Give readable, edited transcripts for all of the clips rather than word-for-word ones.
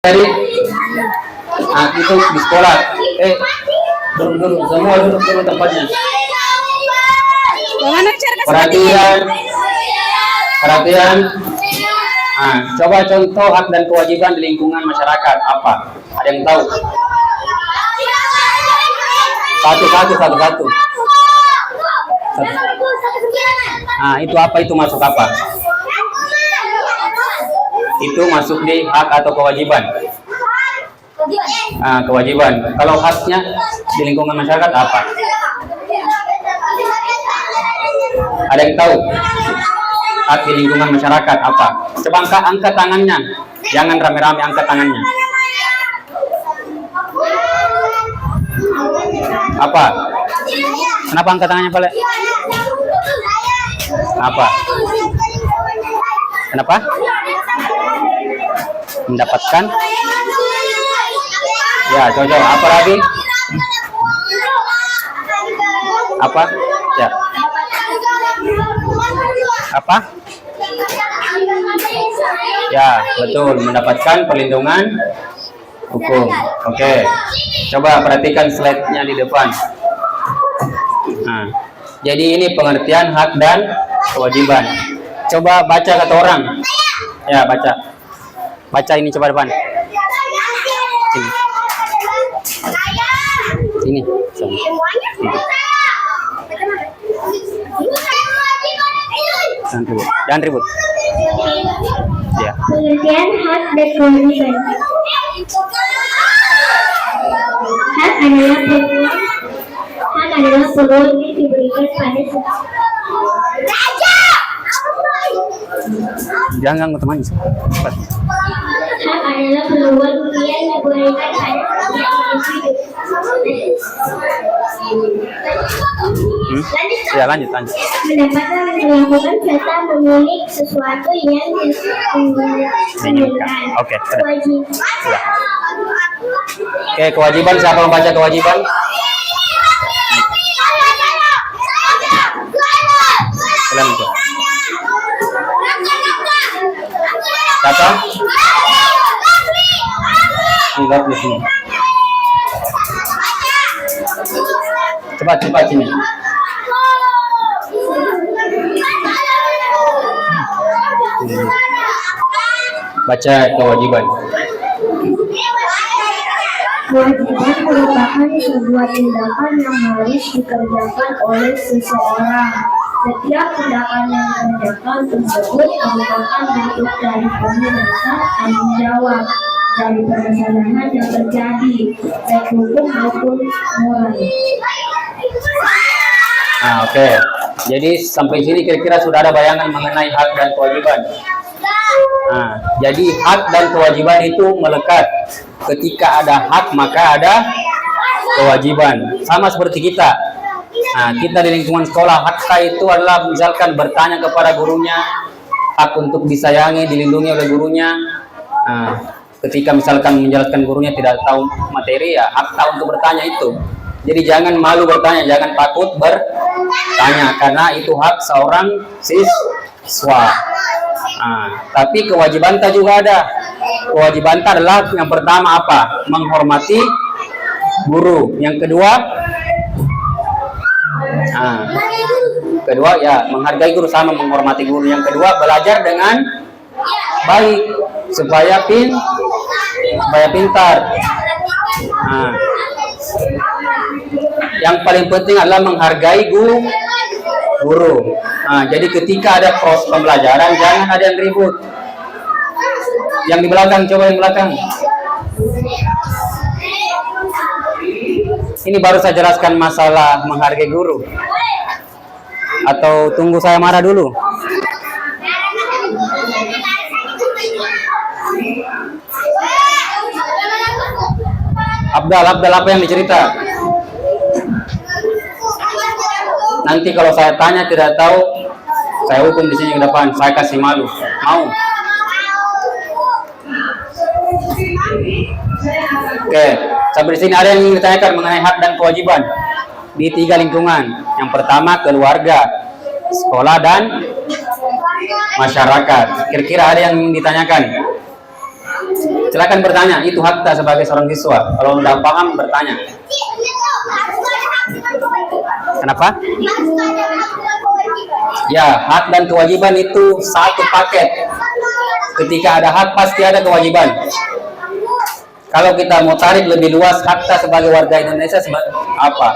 Jadi itu di sekolah. Duduk semua dulu tempatnya. Perhatian, perhatian. Coba contoh hak dan kewajiban di lingkungan masyarakat apa? Ada yang tahu? Satu. Itu apa? Itu masuk apa? Itu masuk di hak atau kewajiban. Kewajiban. Kalau haknya di lingkungan masyarakat apa? Ada yang tahu? Hak di lingkungan masyarakat apa? Coba angkat tangannya. Jangan rame-rame, angkat tangannya. Apa? Kenapa angkat tangannya, Pak? Apa? Kenapa? Mendapatkan? Ya, cocok. Apa lagi? Apa? Ya. Apa? Ya, betul. Mendapatkan perlindungan hukum. Oke. Coba perhatikan slide-nya di depan. Jadi ini pengertian hak dan kewajiban. Coba baca kata orang. Ya, baca. Baca ini coba depan. Sini. Jangan ribut. Ya. Pengertian hak dan kewajiban. Hak adalah peluang yang diberikan pada Jangan ganggu teman. Cepat. Hak adalah peluang yang diberikan pada Ya, lanjut. Mendapatkan, melakukan serta memiliki sesuatu yang diinginkan. Oke, sudah. Kewajiban. Ya. Oke, kewajiban. Siapa yang baca kewajiban? Silakan. Siapa? Enggak di sini. Cepat sini. Baca kewajiban. Kewajiban merupakan sebuah tindakan yang harus dikerjakan oleh seseorang. Setiap tindakan yang dikerjakan tersebut merupakan bentuk dari penjelasan tanggung jawab dari permasalahan yang terjadi, baik hukum maupun moral. Oke. Jadi sampai sini kira-kira sudah ada bayangan mengenai hak dan kewajiban. Jadi hak dan kewajiban itu melekat. Ketika ada hak maka ada kewajiban. Sama seperti kita. Kita di lingkungan sekolah, hak itu adalah misalkan bertanya kepada gurunya, hak untuk disayangi, dilindungi oleh gurunya. Ketika misalkan menjelaskan gurunya tidak tahu materi, ya hak tahu untuk bertanya itu. Jadi jangan malu bertanya, jangan takut bertanya, karena itu hak seorang siswa. Tapi kewajiban juga ada. Kewajiban adalah yang pertama apa? Menghormati guru. Yang kedua, ya menghargai guru, sama menghormati guru. Yang kedua, belajar dengan baik supaya pintar. Yang paling penting adalah menghargai guru. Jadi ketika ada proses pembelajaran jangan ada yang ribut. Yang di belakang, coba yang belakang. Ini baru saya jelaskan masalah menghargai guru. Atau tunggu saya marah dulu? Abdal apa yang dicerita? Nanti kalau saya tanya tidak tahu, saya hukum di sini ke depan, saya kasih malu. Mau? Oke, sampai di sini ada yang ingin ditanyakan mengenai hak dan kewajiban di 3 lingkungan. Yang pertama keluarga, sekolah dan masyarakat. Kira-kira ada yang ditanyakan? Silakan bertanya, itu hak kita sebagai seorang siswa. Kalau tidak paham bertanya. Kenapa? Ya, hak dan kewajiban itu satu paket. Ketika ada hak pasti ada kewajiban. Kalau kita mau tarik lebih luas, hak kita sebagai warga Indonesia apa?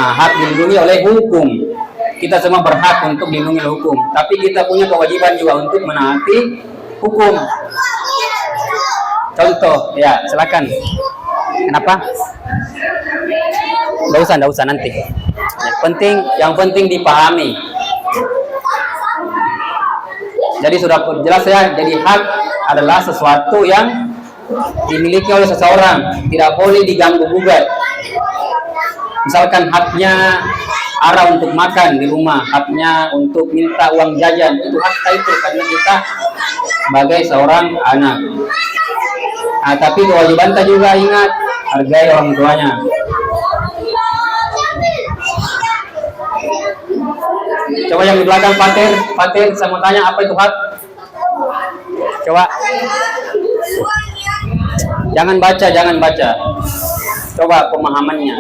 Nah, hak dilindungi oleh hukum. Kita semua berhak untuk dilindungi oleh hukum. Tapi kita punya kewajiban juga untuk menaati hukum. Contoh, ya silakan. Kenapa? Nggak usah nanti. Yang penting dipahami. Jadi sudah jelas ya. Jadi hak adalah sesuatu yang dimiliki oleh seseorang, tidak boleh diganggu gugat. Misalkan haknya arah untuk makan di rumah, haknya untuk minta uang jajan, itu hak kita itu karena kita sebagai seorang anak. Nah, tapi kewajiban kita juga ingat hargai orang tuanya. Coba yang di belakang Fatir, saya mau tanya apa itu hak? Coba. Jangan baca. Coba pemahamannya.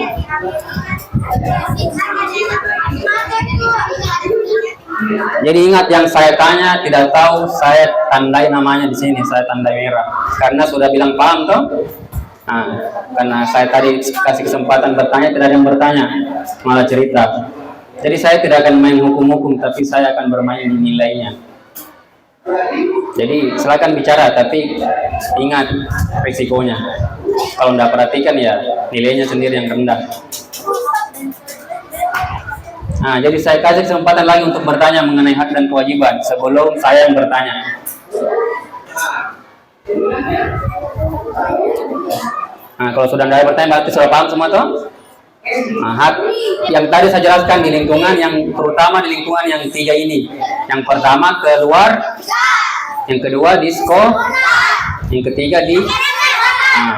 Jadi ingat yang saya tanya tidak tahu, saya tandai namanya di sini, saya tandai merah. Karena sudah bilang paham toh? Nah, karena saya tadi kasih kesempatan bertanya, tidak ada yang bertanya, malah cerita. Jadi saya tidak akan main hukum-hukum, tapi saya akan bermain di nilainya. Jadi silakan bicara, tapi ingat risikonya. Kalau tidak perhatikan ya nilainya sendiri yang rendah. Nah, jadi saya kasih kesempatan lagi untuk bertanya mengenai hak dan kewajiban sebelum saya yang bertanya. Nah, kalau sudah tidak bertanya berarti sudah paham semua toh? Nah, hak yang tadi saya jelaskan di lingkungan, yang terutama di lingkungan yang tiga ini. Yang pertama keluar, yang kedua di sekolah, yang ketiga di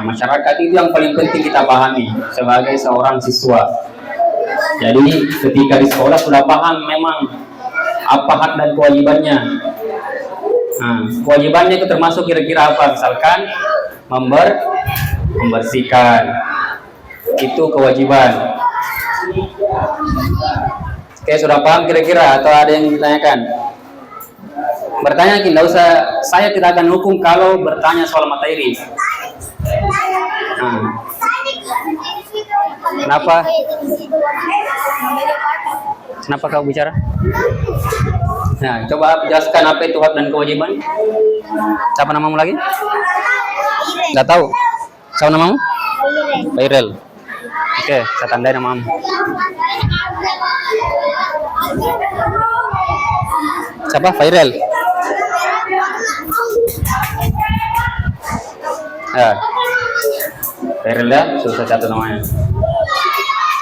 masyarakat. Itu yang paling penting kita pahami sebagai seorang siswa. Jadi ketika di sekolah sudah paham memang apa hak dan kewajibannya. Nah, kewajibannya itu termasuk kira-kira apa? Misalkan membersihkan, itu kewajiban. Oke, sudah paham kira-kira atau ada yang ditanyakan? Bertanya, tidak usah. Saya tidak akan hukum kalau bertanya soal materi. Nah, kenapa? Kenapa kau bicara? Nah, coba jelaskan apa itu hak dan kewajiban. Siapa namamu lagi? Nggak tahu. Siapa namamu? Fairel. Oke, saya tandai namamu. Siapa? Fairel. Ya. Fairel ya, susah satu namanya.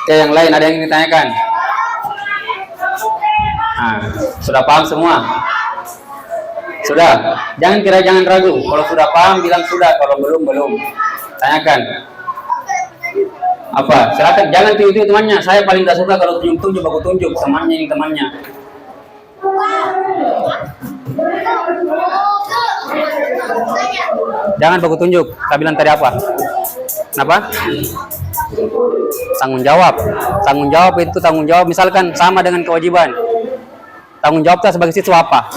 Oke, yang lain ada yang ditanyakan? Nah, sudah paham semua? Sudah? Jangan ragu. Kalau sudah paham bilang sudah, kalau belum. Tanyakan. Apa? Silakan, jangan tunjuk temannya. Saya paling gak suka kalau tunjuk aku tunjuk temannya. Jangan baku tunjuk. Saya bilang tadi apa? Kenapa? Tanggung jawab. Tanggung jawab itu tanggung jawab. Misalkan sama dengan kewajiban. Tanggung jawab kita sebagai siswa apa?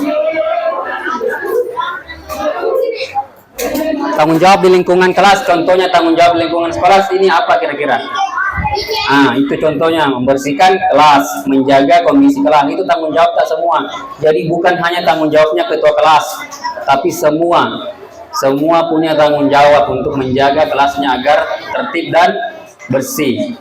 Tanggung jawab di lingkungan kelas, contohnya tanggung jawab di lingkungan kelas ini apa kira-kira? Itu contohnya membersihkan kelas, menjaga kondisi kelas, itu tanggung jawab kita semua. Jadi bukan hanya tanggung jawabnya ketua kelas, tapi semua punya tanggung jawab untuk menjaga kelasnya agar tertib dan bersih.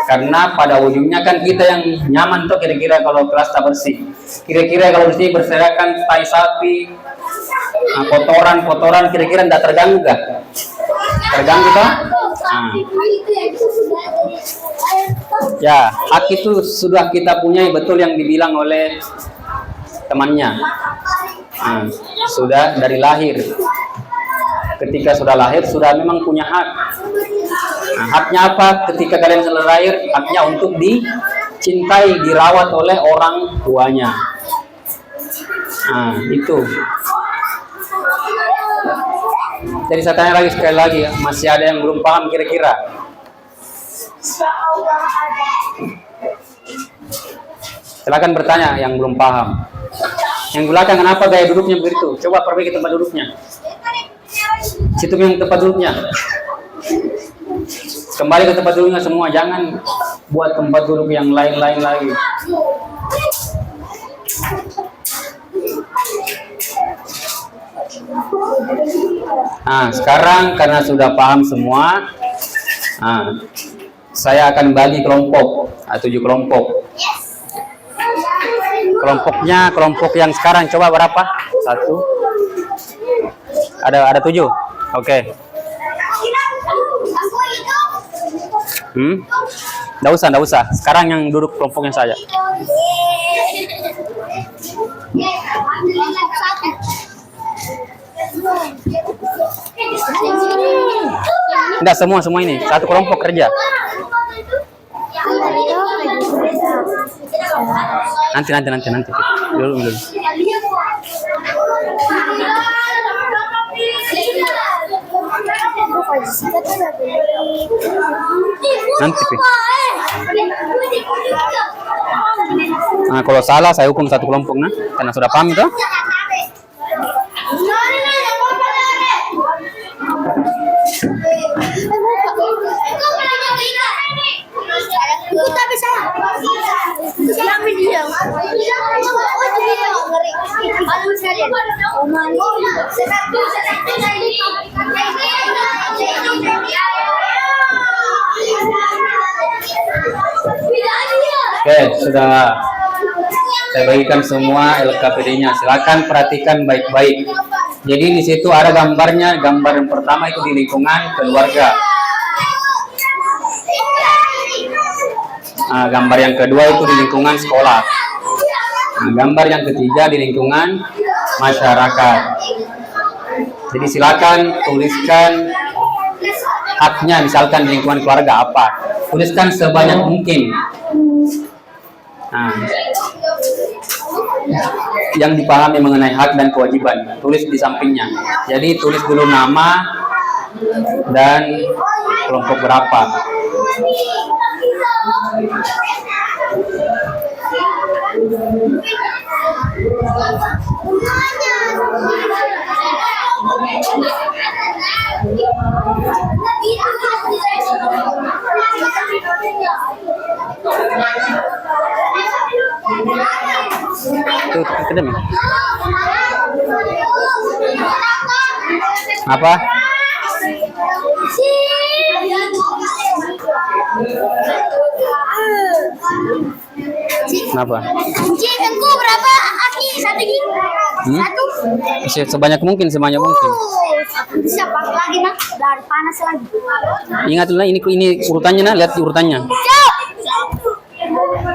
Karena pada ujungnya kan kita yang nyaman tuh kira-kira kalau kelas tak bersih. Kira-kira kalau di sini berserakan tai sapi, kotoran kira-kira tidak terganggu gak? Terganggu toh? Ya, hak itu sudah kita punya, betul yang dibilang oleh temannya. Sudah dari lahir. Ketika sudah lahir sudah memang punya hak. Haknya apa? Ketika kalian sudah lahir, haknya untuk dicintai, dirawat oleh orang tuanya. Itu. Jadi saya tanya lagi sekali lagi, ya, masih ada yang belum paham kira-kira? Silakan bertanya yang belum paham. Yang belakang kenapa gaya duduknya begitu? Coba perbaiki tempat duduknya. Situ yang tempat duduknya. Kembali ke tempat duduknya semua, jangan buat tempat duduk yang lain-lain lagi. Nah, sekarang karena sudah paham semua, saya akan bagi kelompok, 7 kelompok. Kelompoknya, kelompok yang sekarang coba berapa? 1. Ada 7. Oke. Nggak usah. Sekarang yang duduk kelompoknya saja. Enggak, semua ini. Satu kelompok kerja. Nanti. Dulu. Nanti. Nah, kalau salah saya hukum satu kelompok, nah, karena sudah paham itu. Oke, sudah saya bagikan semua LKPD-nya. Silakan perhatikan baik-baik. Jadi di situ ada gambarnya. Gambar yang pertama itu di lingkungan keluarga. Nah, gambar yang kedua itu di lingkungan sekolah. Nah, gambar yang ketiga di lingkungan masyarakat. Jadi silakan tuliskan haknya, misalkan di lingkungan keluarga apa. Tuliskan sebanyak mungkin. Nah, yang dipahami mengenai hak dan kewajiban, tulis di sampingnya. Jadi tulis dulu nama dan kelompok berapa. Tuh, kedem. Apa? Kenapa? Cincinku berapa? Aki satu gigi. Satu. Sebanyak mungkin. Bisa pakai lagi nak, dari panas lagi. Ingat lah, ini urutannya, nah, lihat urutannya.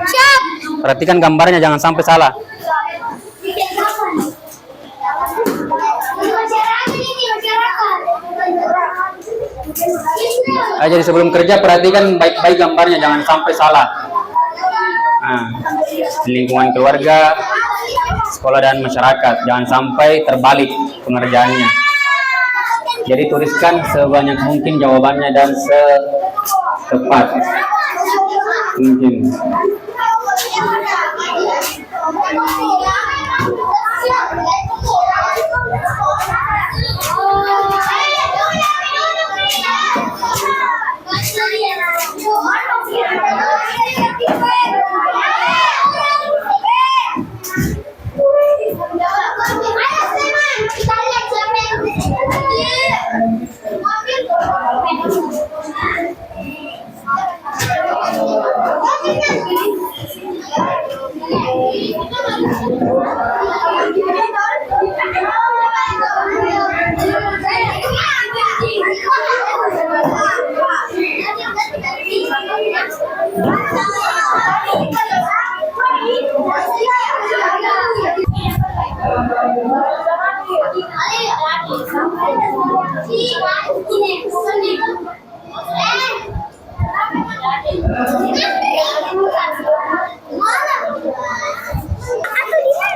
Siap. Perhatikan gambarnya, jangan sampai salah. Jadi sebelum kerja perhatikan baik-baik gambarnya, jangan sampai salah. Nah, lingkungan keluarga, sekolah dan masyarakat, jangan sampai terbalik pengerjaannya. Jadi tuliskan sebanyak mungkin jawabannya dan setepat mungkin.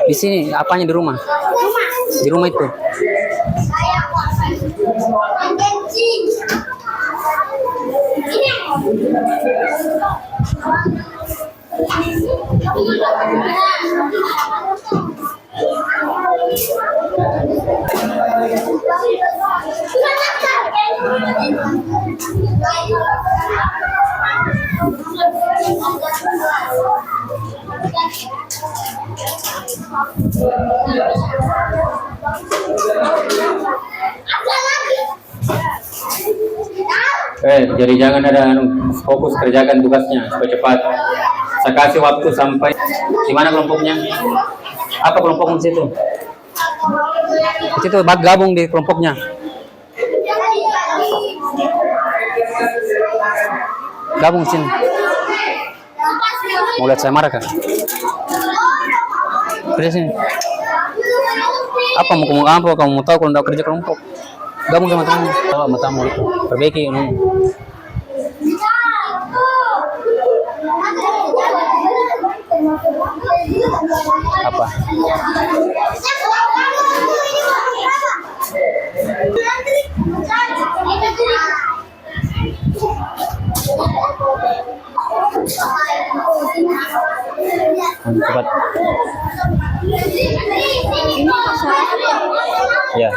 Di sini, apanya di rumah? Di rumah itu. Jadi jangan ada fokus kerjakan tugasnya cepat-cepat. Saya kasih waktu sampai di mana kelompoknya? Apa kelompoknya di situ? Di situ gabung di kelompoknya. Gabung sini. Mau lihat saya marah kan? Kerja sini. Apa mau ngomong apa? Kamu mau tahu kalau tidak kerja kelompok? Gabung sama teman. Tahu sama tamu itu. Perbaiki ini. Apa? Cepat. Ya.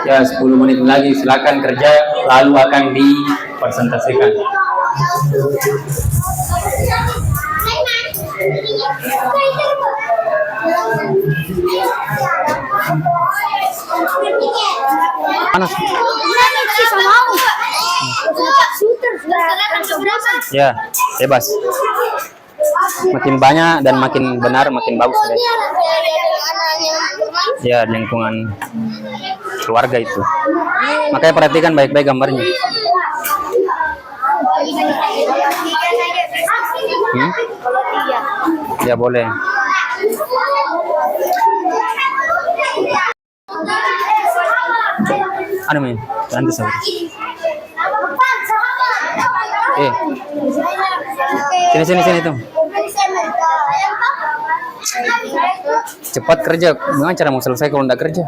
Ya, 10 menit lagi silakan kerja, lalu akan dipresentasikan. Panas. Ya, bebas. Makin banyak dan makin benar, makin bagus. Ya, lingkungan keluarga itu. Makanya perhatikan baik-baik gambarnya. Ya boleh. Ada main, nanti sabar. Sini tuh. Cepat kerja. Gimana cara mau selesai kalau tidak kerja?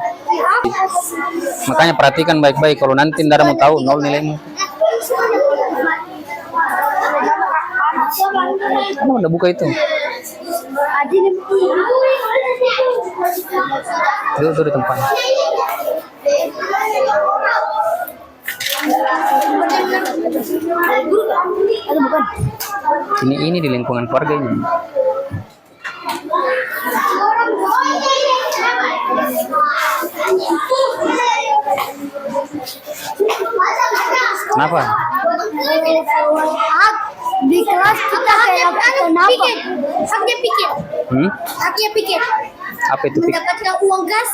Makanya perhatikan baik-baik. Kalau nanti tidak mau tahu, nol nilaimu. Kamu udah buka itu? Itu di tempat. Ini di lingkungan keluarga ini. Kenapa? Di kelas kita kayak kenapa? Haknya pikir. Haknya pikir. Apa itu? Mendapatkan uang gas.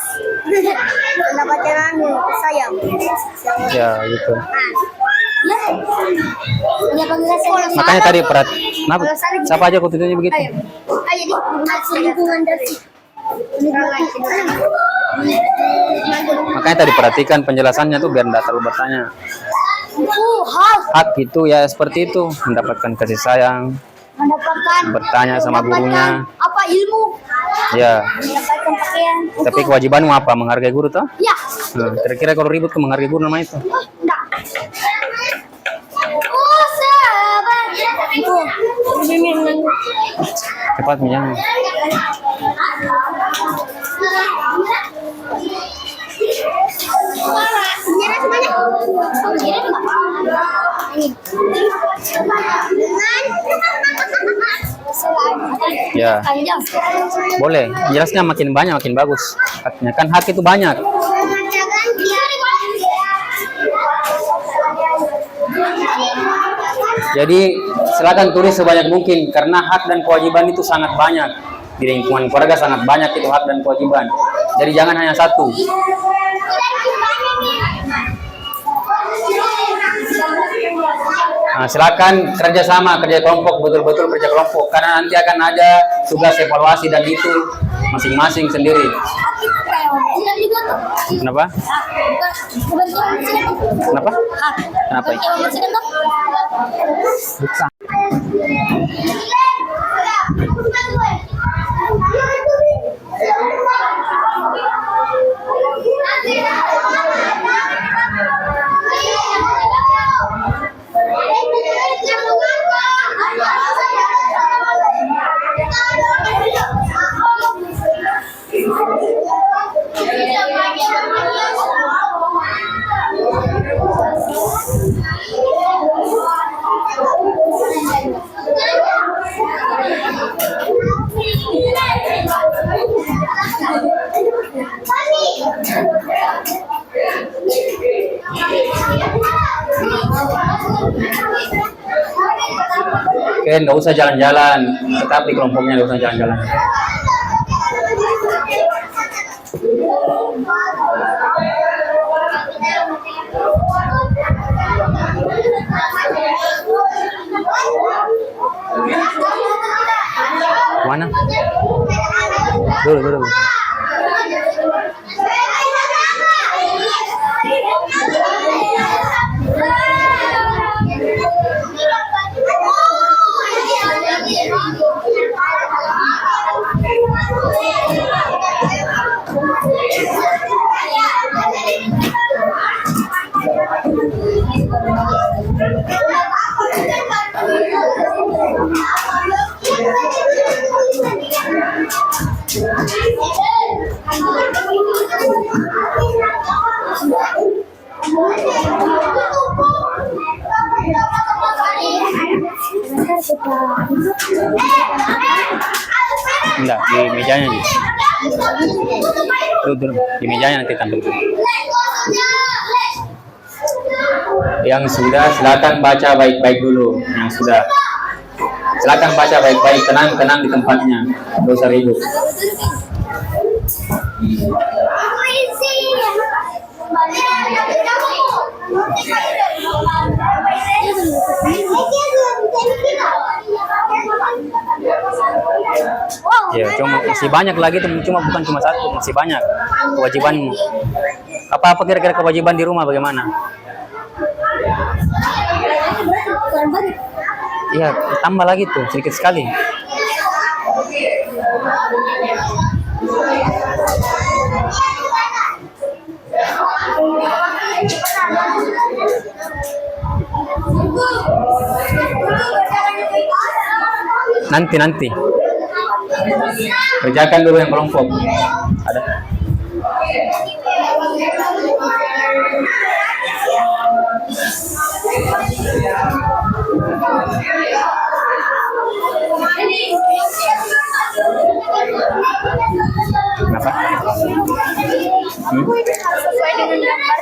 Mendapatkan sayang. Ya, gitu. Makanya tadi kenapa? Siapa aja kok tujuannya begitu? Ayo di lingkungan dari. Makanya tadi perhatikan penjelasannya tuh biar tidak terlalu bertanya. Hak itu ya seperti itu, mendapatkan kasih sayang, bertanya sama gurunya. Apa ilmu? Ya. Mendapatkan pakaian. Tapi kewajibanmu apa? Menghargai guru toh? Ya. Kira-kira kalau ribut ke menghargai guru namanya itu? Enggak. Cepat minyak. Ya, boleh. Jelasnya makin banyak makin bagus. Haknya kan hak itu banyak. Jadi silakan tulis sebanyak mungkin karena hak dan kewajiban itu sangat banyak. Di lingkungan keluarga sangat banyak itu hak dan kewajiban. Jadi jangan hanya satu. Nah, silakan kerjasama, kerja kelompok, betul-betul kerja kelompok karena nanti akan ada tugas evaluasi dan itu masing-masing sendiri. Silang juga tuh. Kenapa? Bukan silang tuh. Kenapa? Kenapa? Bukan silang tuh. Bukan. Oke, nggak usah jalan-jalan. Tetap di kelompoknya, nggak usah jalan-jalan. Mana? Dulu, dulu. Enggak, di mejanya nih. Duduk, di mejanya nanti tampil. Yang sudah silakan baca baik-baik dulu. Yang sudah silakan baca baik-baik, tenang-tenang di tempatnya. Nggak usah ribut. Ya, cuma masih banyak lagi tuh, bukan cuma satu, masih banyak kewajibanmu. Apa kira-kira kewajiban di rumah bagaimana? Iya, tambah lagi tuh, sedikit sekali. Nanti. Kerjakan dulu yang kelompok. Ada. Kenapa? Sesuai dengan gambar.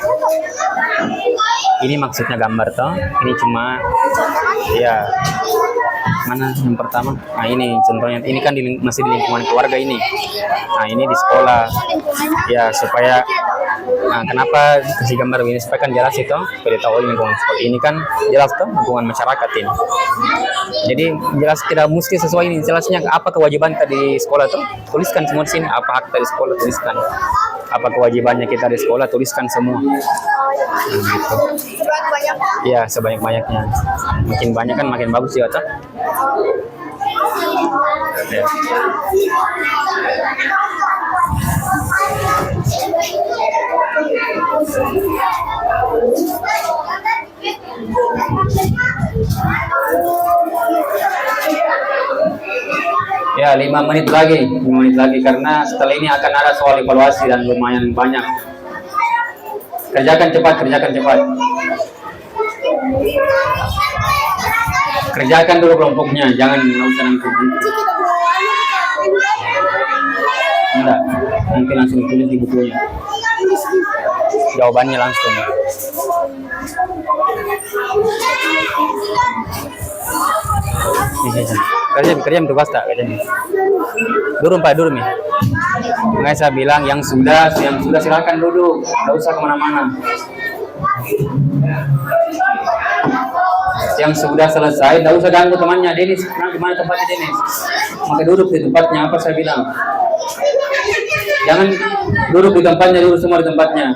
Ini maksudnya gambar toh. Ini cuma ya. Mana yang pertama? Nah ini contohnya. Ini kan masih di lingkungan keluarga ini. Nah ini di sekolah. Ya supaya. Nah kenapa kasih gambar ini supaya kan jelas itu. Supaya tahu lingkungan sekolah ini kan jelas toh lingkungan masyarakat ini. Jadi jelas tidak mesti sesuai ini. Jelasnya apa kewajiban kita di sekolah tuh. Tuliskan semua di sini. Apa hak kita di sekolah tuliskan. Apa kewajibannya kita di sekolah tuliskan semua. Nah, gitu. Ya sebanyak-banyaknya. Makin banyak kan makin bagus ya toh. Ya. Ya, 5 menit lagi karena setelah ini akan ada soal evaluasi dan lumayan banyak. Kerjakan cepat. Kerjakan dulu kelompoknya, jangan usah nanti. Enggak, nanti langsung tulis di bukunya. Jawabannya langsung. Kerja tugas tak kerjanya. Durung nih. Nggak saya bilang yang sudah silakan duduk, nggak usah kemana-mana. Yang sudah selesai, tidak usah ganggu temannya. Denis, nah, di mana tempatnya Denis? Maka duduk di tempatnya, apa saya bilang? Jangan duduk di tempatnya, duduk semua di tempatnya.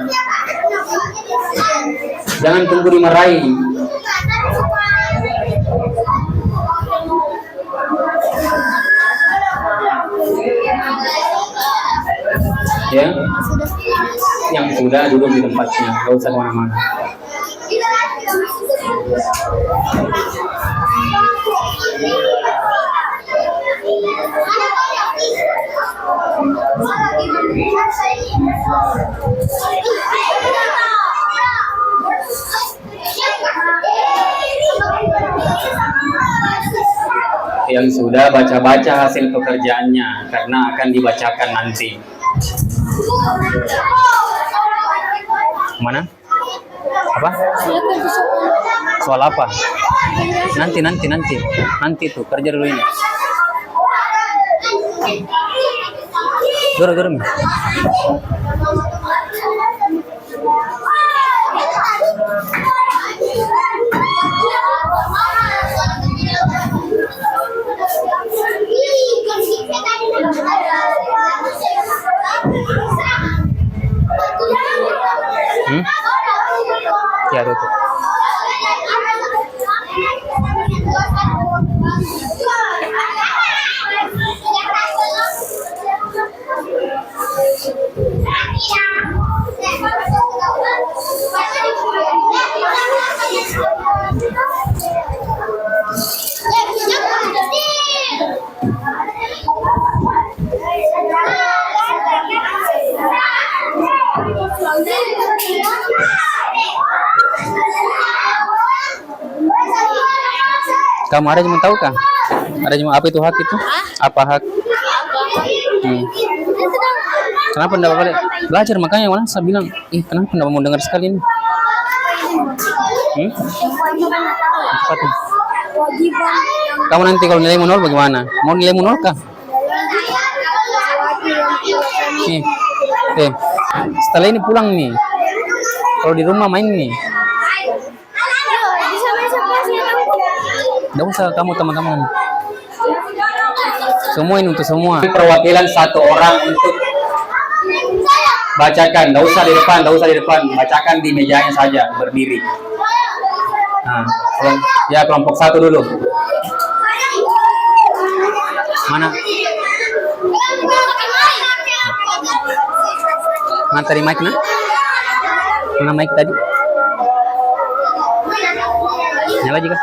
Jangan tunggu dimarahi. Ya, yang sudah duduk di tempatnya, nggak usah kemana-mana. Yang sudah baca-baca hasil pekerjaannya karena akan dibacakan nanti. Mana? Apa? Soal apa? Nanti tuh kerja dulu ini. Dorong. Ya tuh. Kamu ada yang mau tahu kah? Ada yang mau apa itu hak itu? Apa hak? Kenapa enggak boleh belajar? Makanya mana saya bilang, kenapa enggak mau dengar sekali ini? Apa tuh? Kamu nanti kalau nilai menol bagaimana? Mau nilai menol kah? Setelah ini pulang nih. Kalau di rumah main nih. Tidak usah kamu teman-teman. Semua ini untuk semua. Perwakilan satu orang untuk bacakan. Tidak usah di depan. Bacakan di mejanya saja berdiri. Nah, ya kelompok satu dulu. Mana? Mana tadi mic nah? Mana mic tadi? Nyala juga.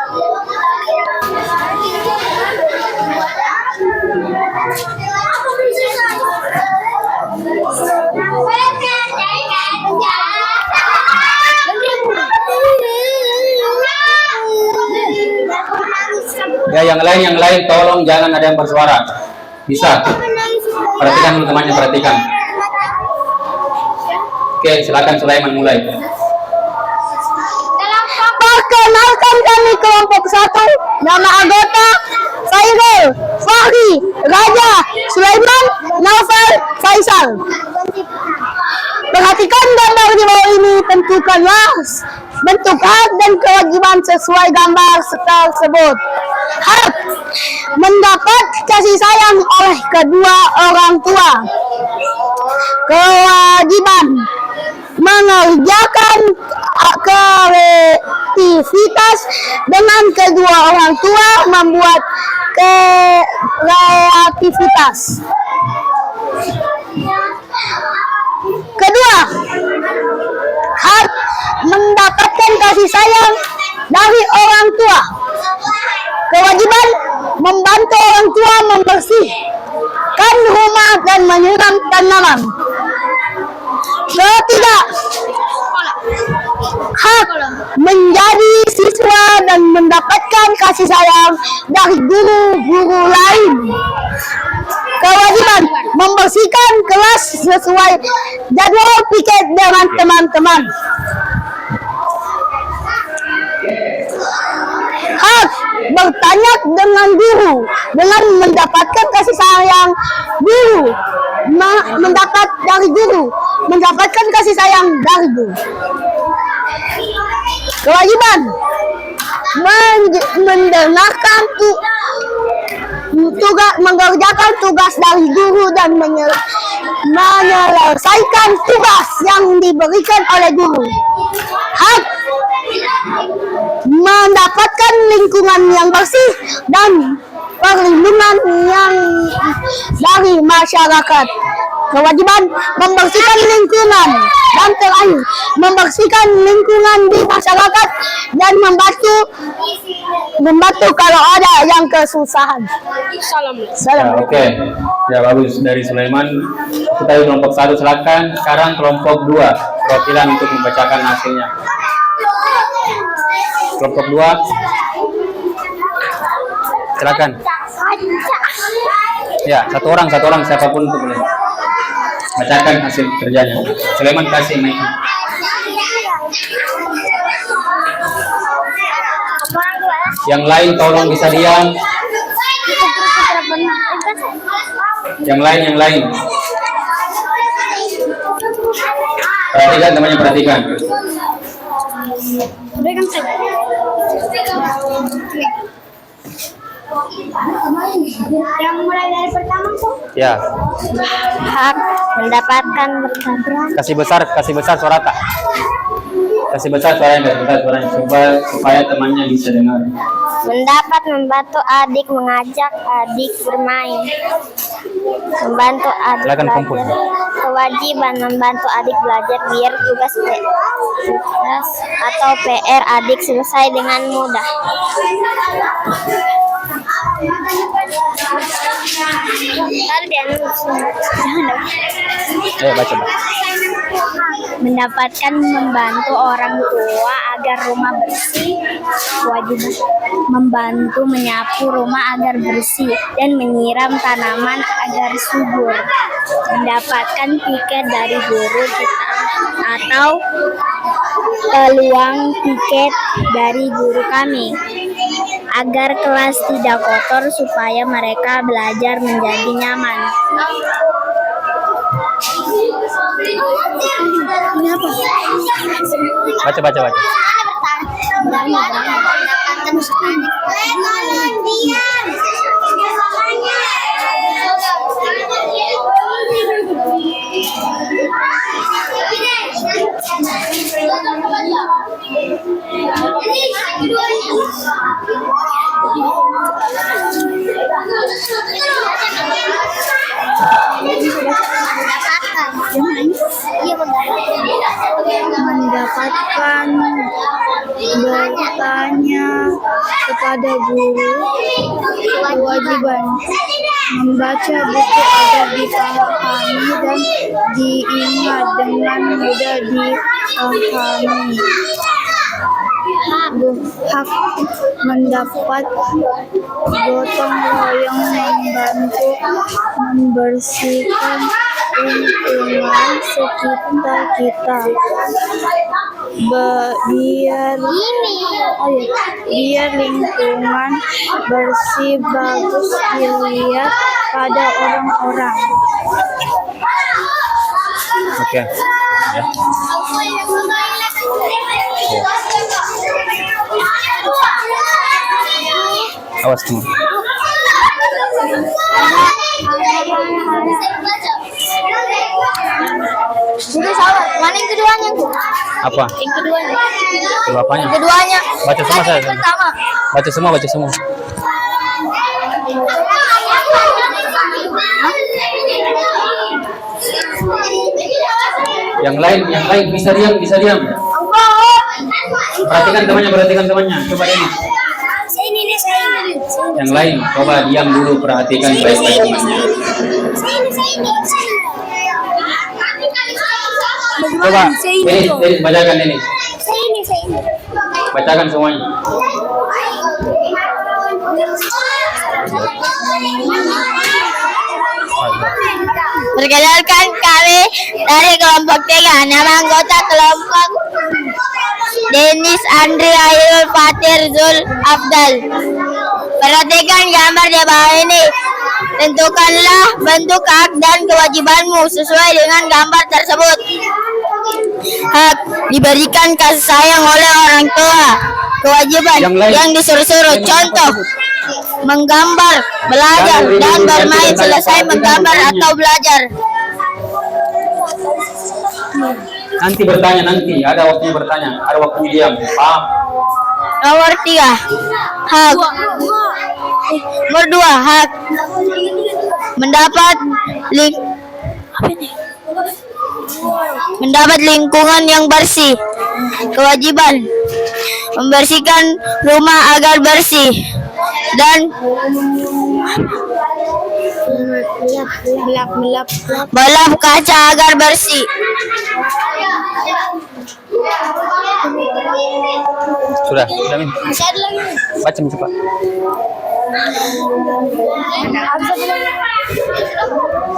Ya, yang lain tolong jangan ada yang bersuara. Bisa. Perhatikan teman-temannya, perhatikan. Oke, silakan Sulaiman mulai. Perkenalkan kami kelompok 1, nama anggota Fairul, Fahri, Raja, Sulaiman, Naufal, Faisal. Perhatikan gambar di bawah ini, tentukanlah bentuk hak dan kewajiban sesuai gambar tersebut. Hak mendapat kasih sayang oleh kedua orang tua. Kewajiban mengerjakan kreativitas dengan kedua orang tua, membuat kreativitas. Kedua, hak mendapatkan kasih sayang dari orang tua. Kewajiban membantu orang tua membersihkan rumah dan menyiram tanaman. Ketiga, hak menjadi siswa dan mendapatkan kasih sayang dari guru-guru lain. Kewajiban membersihkan kelas sesuai jadwal piket dengan teman-teman. Hak bertanya dengan guru dengan mendapatkan kasih sayang guru, mendapatkan kasih sayang dari guru. Kewajiban mendengarkan mengerjakan tugas dari guru dan menyelesaikan tugas yang diberikan oleh guru. Hak mendapatkan lingkungan yang bersih dan perlindungan yang dari masyarakat. Kewajiban membersihkan lingkungan dan terakhir membersihkan lingkungan di masyarakat dan membantu kalau ada yang kesusahan. Ya, oke. Ya, bagus. Dari Sulaiman, kita di kelompok 1 silakan. Sekarang kelompok 2 perwakilan untuk membacakan hasilnya. Kelompok 2 silakan. Ya, satu orang siapapun itu boleh bacakan hasil kerjanya. Sulaiman kasih mic. Yang lain tolong bisa diam. Yang lain. Perhatikan temannya, perhatikan. Yang mulai dari pertama tuh. Ya, Hak mendapatkan berkabrak. kasih besar suara Kak. Kasih besar suaranya, supaya temannya bisa dengar. Mendapat membantu adik mengajak adik bermain. Membantu adik Silakan kumpul. belajar. Kewajiban membantu adik belajar biar tugas atau PR adik selesai dengan mudah. Baca. Mendapatkan membantu orang tua agar rumah bersih. Kewajiban membantu menyapu rumah agar bersih dan menyiram tanaman agar subur. Mendapatkan tiket dari guru kita atau peluang tiket dari guru kami agar kelas tidak kotor supaya mereka belajar menjadi nyaman. Baca. Mendapatkan bertanya kepada guru. Kewajiban membaca buku agar dipahami dan diingat dengan mudah dipahami. Hak mendapat gotong royong membantu membersihkan lingkungan sekitar kita. Biar lingkungan bersih bagus dilihat pada orang-orang. Oke. Ya. Awas semua. Sudah salah. Mana yang keduanya? Apa? Yang keduanya. Kedua apanya? Keduanya. Baca semua saya. Pertama. Baca semua. Yang lain bisa diam. Perhatikan temannya. Coba ini. Yang lain, coba diam dulu, perhatikan baik-baik temannya. Coba, ini bacakan ini. Bacakan semuanya. Perkenalkan kami dari kelompok 3. Nama anggota kelompok Denis Andri Ayrul Fatir Zul Afdal. Perhatikan gambar di bawah ini. Tentukanlah bentuk hak dan kewajibanmu sesuai dengan gambar tersebut. Hak diberikan kasih sayang oleh orang tua. kewajiban Yang lain. yang disuruh-suruh. Contoh, menggambar, belajar, dan bermain selesai menggambar atau belajar. Nanti bertanya, nanti ada waktunya bertanya, ada waktunya diam. Paham? Nomor 3, hak. Nomor 2, hak mendapat lingkungan yang bersih. Kewajiban membersihkan rumah agar bersih dan melap kaca agar bersih. Sudah Min. Baca Min, cepat.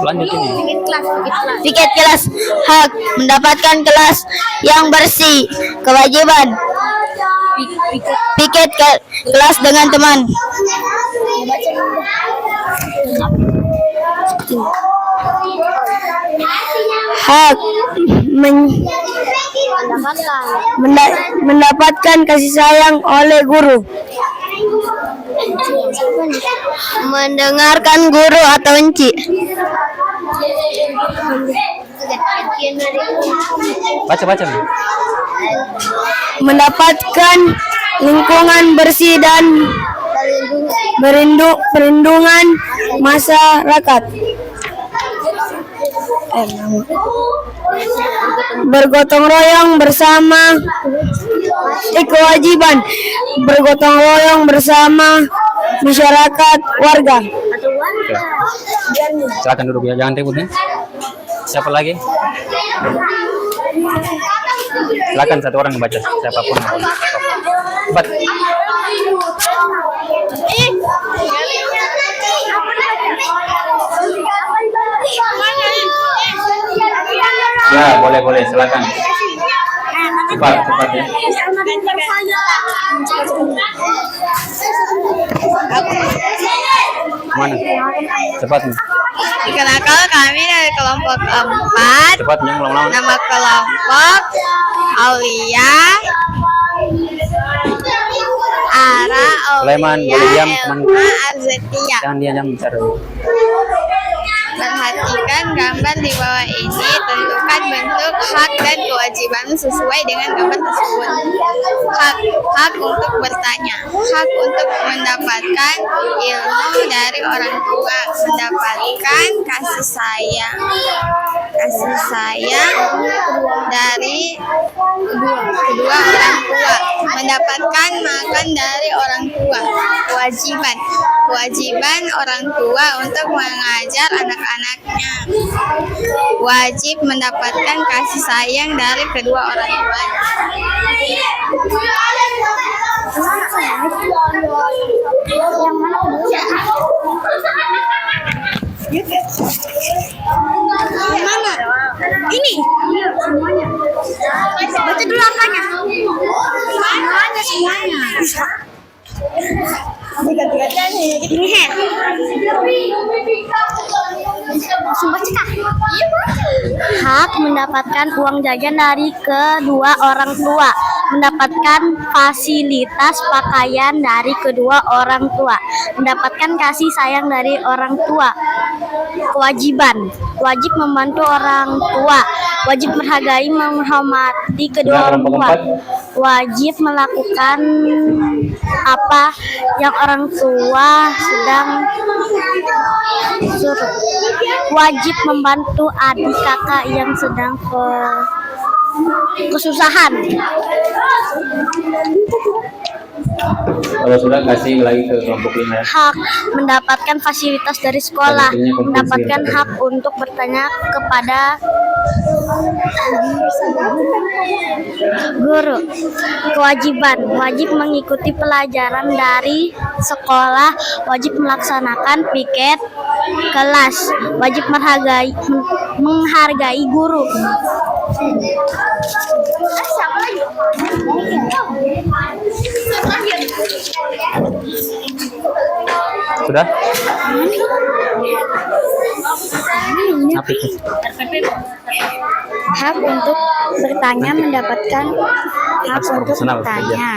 Lanjut ini. Piket kelas, hak mendapatkan kelas yang bersih. Kewajiban piket kelas dengan teman. Hak mendapatkan kasih sayang oleh guru. Mendengarkan guru atau enci. Baca Min. Mendapatkan lingkungan bersih dan perlindungan masyarakat. Bergotong royong bersama. Kewajiban bergotong royong bersama masyarakat warga. Silakan duduk ya, jangan ribut nih. Siapa lagi? Silakan satu orang yang baca, siapapun. Cepat. Ya, boleh, silakan. Cepat ya. Mana? Cepat nih. Kenakal kami dari kelompok 4. Cepat nih, ulang-ulang. Nama kelompok Aulia, Ara, Sulaiman, Aulia, boleh diam, teman. Elma, Arzetia. Jangan diam bicara. Perhatikan gambar di bawah ini, tentukan bentuk hak dan kewajiban sesuai dengan gambar tersebut. Hak untuk bertanya, hak untuk mendapatkan ilmu dari orang tua, mendapatkan kasih sayang dari kedua orang tua, mendapatkan makan dari orang tua. Kewajiban orang tua untuk mengajar anak-anaknya. Wajib mendapatkan kasih sayang dari kedua orang tua. Mana? Ini. Baca dulu apanya? Semuanya. Ini hak mendapatkan uang jajan dari kedua orang tua, mendapatkan fasilitas pakaian dari kedua orang tua, mendapatkan kasih sayang dari orang tua. Kewajiban, wajib membantu orang tua, wajib menghargai menghormati kedua orang tua, wajib melakukan apa yang orang tua sedang suruh, wajib membantu adik kakak yang sedang kesusahan. Kalau sudah kasih lagi ke kelompok 5 ya. Hak mendapatkan fasilitas dari sekolah, mendapatkan hak untuk bertanya kepada guru. Kewajiban, wajib mengikuti pelajaran dari sekolah, wajib melaksanakan piket kelas, wajib menghargai guru. Sudah? Apa itu? Hak untuk bertanya mendapatkan hak Harus untuk profesional bertanya,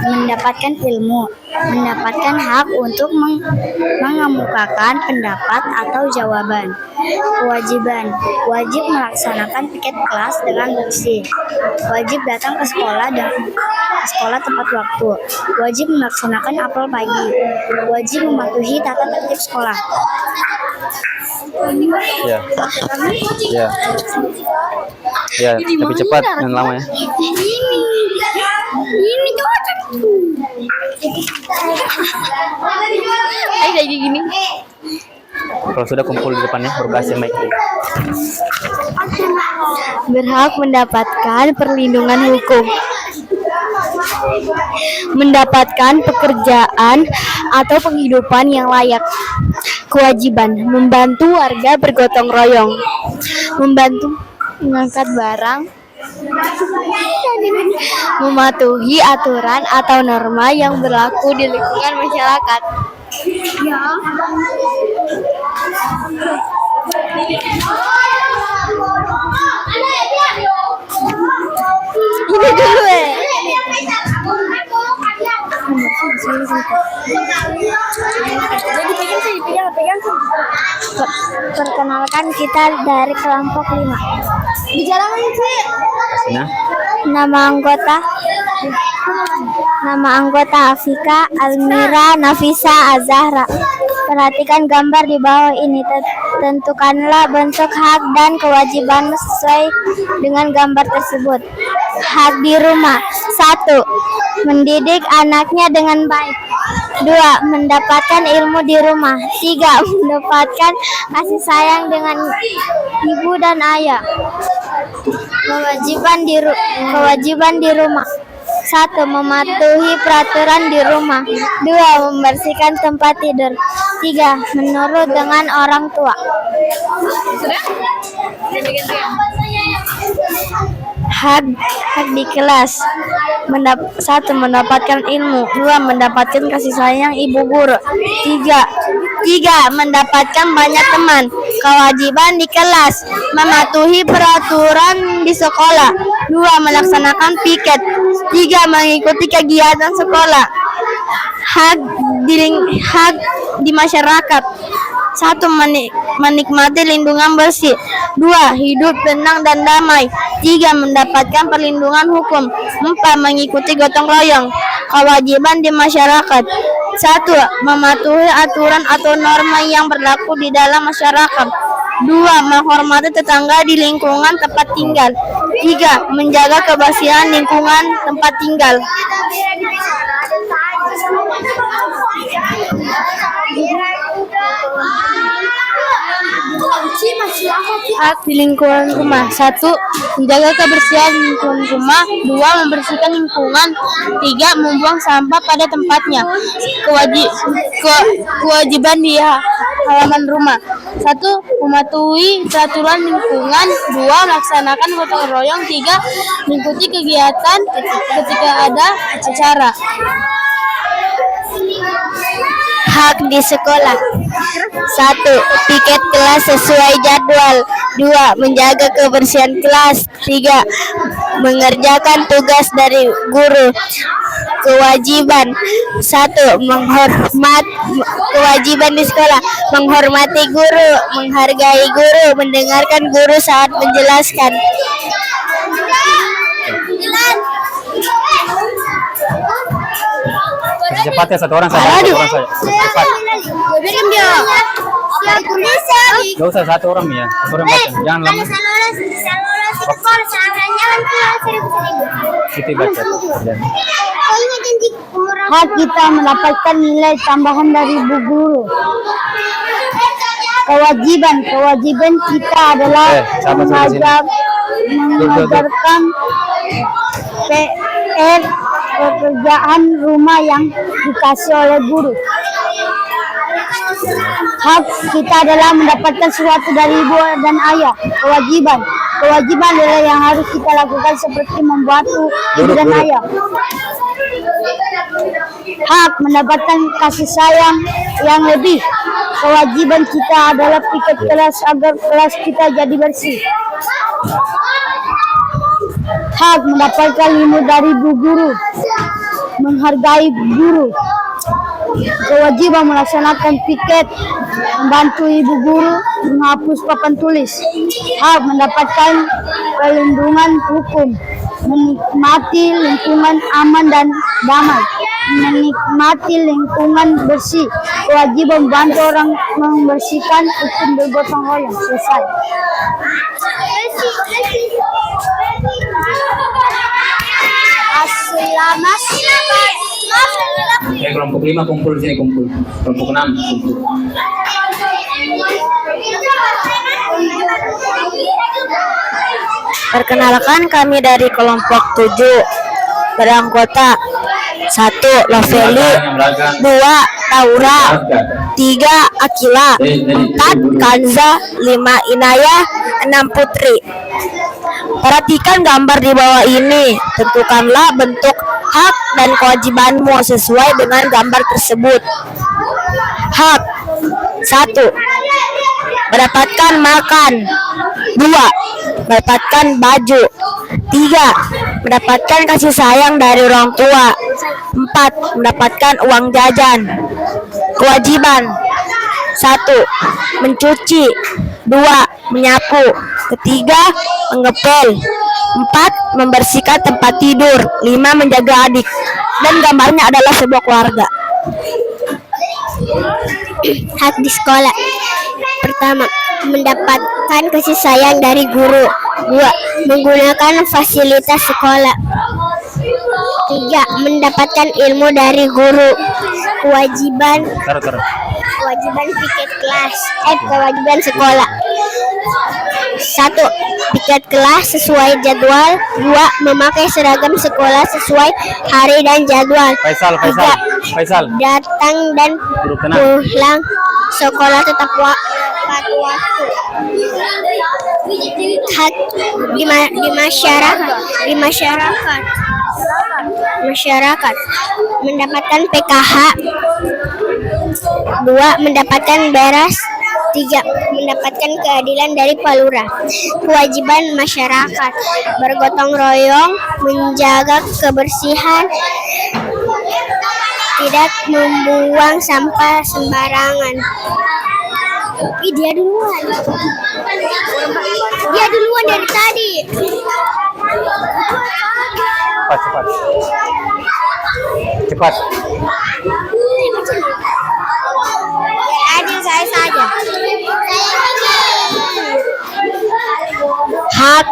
mendapatkan ilmu, mendapatkan hak untuk mengemukakan pendapat atau jawaban. Kewajiban, wajib melaksanakan piket kelas dengan bersih. Wajib datang ke sekolah dan tepat waktu. Wajib melaksanakan apel pagi. Wajib mematuhi tata tertib sekolah. Ya. Ya. Ya, tapi cepat dan lama ya. Ini cocok. Ayo kayak gini. Kalau sudah kumpul di depannya baru kasih mic. Berhak mendapatkan perlindungan hukum. Mendapatkan pekerjaan atau penghidupan yang layak. Kewajiban membantu warga bergotong royong. Membantu mengangkat barang. Mematuhi aturan atau norma yang berlaku di lingkungan masyarakat. Ini dulu Perkenalkan kita dari kelompok 5. Bicara sih. Nah, Nama anggota Afika, Almira, Nafisa, Azahra. Perhatikan gambar di bawah ini. Tentukanlah bentuk hak dan kewajiban sesuai dengan gambar tersebut. Hak di rumah. 1. Mendidik anaknya dengan baik. 2. Mendapatkan ilmu di rumah. 3. Mendapatkan kasih sayang dengan ibu dan ayah. Kewajiban di rumah. 1. Mematuhi peraturan di rumah. 2. Membersihkan tempat tidur. 3. Menurut dengan orang tua. Hak di kelas. 1. Mendapatkan ilmu. 2. Mendapatkan kasih sayang ibu guru. 3. Mendapatkan banyak teman. Kewajiban di kelas. Mematuhi peraturan di sekolah. 2. Melaksanakan piket. 3. Mengikuti kegiatan sekolah. Hak di masyarakat. 1. Menikmati lindungan bersih. 2. Hidup tenang dan damai. 3. Mendapatkan perlindungan hukum. 4. Mengikuti gotong royong. Kewajiban di masyarakat. 1. Mematuhi aturan atau norma yang berlaku di dalam masyarakat. 2. Menghormati tetangga di lingkungan tempat tinggal. 3. Menjaga kebersihan lingkungan tempat tinggal. Hak di lingkungan rumah. 1. Menjaga kebersihan lingkungan rumah. 2. Membersihkan lingkungan. 3. Membuang sampah pada tempatnya. Kewajiban di halaman rumah. 1. Mematuhi peraturan lingkungan. 2. Melaksanakan gotong royong. 3. Mengikuti kegiatan ketika ada acara. Hak di sekolah. 1. Piket kelas sesuai jadwal. 2. Menjaga kebersihan kelas. 3. Mengerjakan tugas dari guru. Kewajiban. 1. Kewajiban di sekolah. Menghormati guru, menghargai guru, mendengarkan guru saat menjelaskan. cepat ya, satu orang saja. Cepat. Gak usah satu orang ya. Satu orang baca. Jangan lama. Kita baca. Hak kita mendapatkan nilai tambahan dari bu guru. Kewajiban kita adalah mengajarkan PR pekerjaan rumah yang dikasih oleh guru. Hak kita adalah mendapatkan sesuatu dari ibu dan ayah. Kewajiban adalah yang harus kita lakukan seperti membantu ibu dan ayah. Hak mendapatkan kasih sayang yang lebih. Kewajiban kita adalah piket kelas agar kelas kita jadi bersih. hak mendapatkan ilmu dari bu guru, menghargai guru. Kewajiban melaksanakan piket, membantu ibu guru, menghapus papan tulis. Hak mendapatkan perlindungan hukum, menikmati lingkungan aman dan damai, menikmati lingkungan bersih. Kewajiban membantu orang membersihkan, hukum bergotong royong. Selesai. Kelompok 5 kumpul di sini, kumpul. Kelompok 6 kumpul. Perkenalkan, kami dari kelompok 7 beranggota 1. Lovely, 2. Taura, 3. Akila, 4. Kanza, 5. Inayah, 6. Putri. Perhatikan gambar di bawah ini. Tentukanlah bentuk hak dan kewajibanmu sesuai dengan gambar tersebut. Hak 1. Mendapatkan makan. 2. Mendapatkan baju. 3. Mendapatkan kasih sayang dari orang tua. 4. Mendapatkan uang jajan. Kewajiban 1. Mencuci. 2. Menyapu. 3. Mengepel. 4. Membersihkan tempat tidur. 5. Menjaga adik. Dan gambarnya adalah sebuah keluarga. Hak di sekolah. Pertama, mendapatkan kasih sayang dari guru. 2. Menggunakan fasilitas sekolah. 3. Mendapatkan ilmu dari guru. Kewajiban piket kelas. Kewajiban sekolah. 1. Piket kelas sesuai jadwal. 2. Memakai seragam sekolah sesuai hari dan jadwal. Faisal. 3. Datang dan pulang sekolah tepat waktu. Hak di masyarakat mendapatkan PKH. 2. Mendapatkan beras. 3. Mendapatkan keadilan dari Palura. Kewajiban masyarakat bergotong royong, menjaga kebersihan, tidak membuang sampah sembarangan. Dia duluan dari tadi. Cepat. Adil saya saja. Hak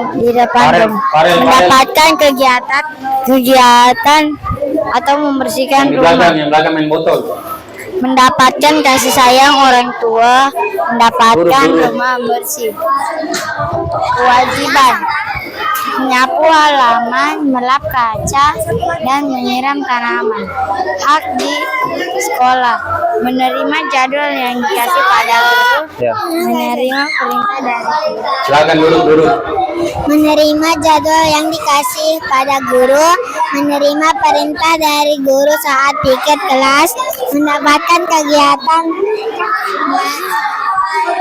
di depan Farel. mendapatkan kegiatan atau membersihkan Yang rumah. belakang main botol. Mendapatkan kasih sayang orang tua, mendapatkan rumah bersih. Kewajiban menyapu halaman, melap kaca, dan menyiram tanaman. Hak di sekolah menerima jadwal yang dikasih pada guru, menerima perintah dari guru. Silakan duduk. Menerima jadwal yang dikasih pada guru, menerima perintah dari guru saat piket kelas, mendapatkan kegiatan